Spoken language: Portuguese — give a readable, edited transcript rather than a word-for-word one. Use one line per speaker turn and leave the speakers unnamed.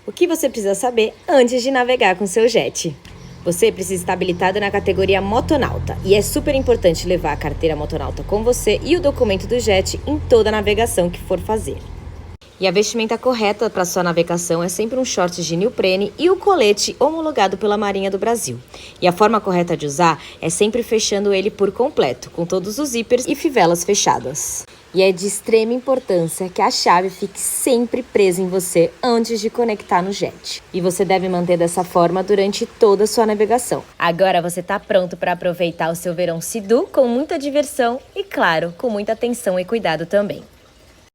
O que você precisa saber antes de navegar com seu jet? Você precisa estar habilitado na categoria Motonauta e é super importante levar a carteira Motonauta com você e o documento do jet em toda a navegação que for fazer. E a vestimenta correta para sua navegação é sempre um short de neoprene e o colete homologado pela Marinha do Brasil. E a forma correta de usar é sempre fechando ele por completo, com todos os zíperes e fivelas fechadas. E é de extrema importância que a chave fique sempre presa em você antes de conectar no jet. E você deve manter dessa forma durante toda a sua navegação. Agora você está pronto para aproveitar o seu verão Sidu com muita diversão e, claro, com muita atenção e cuidado também.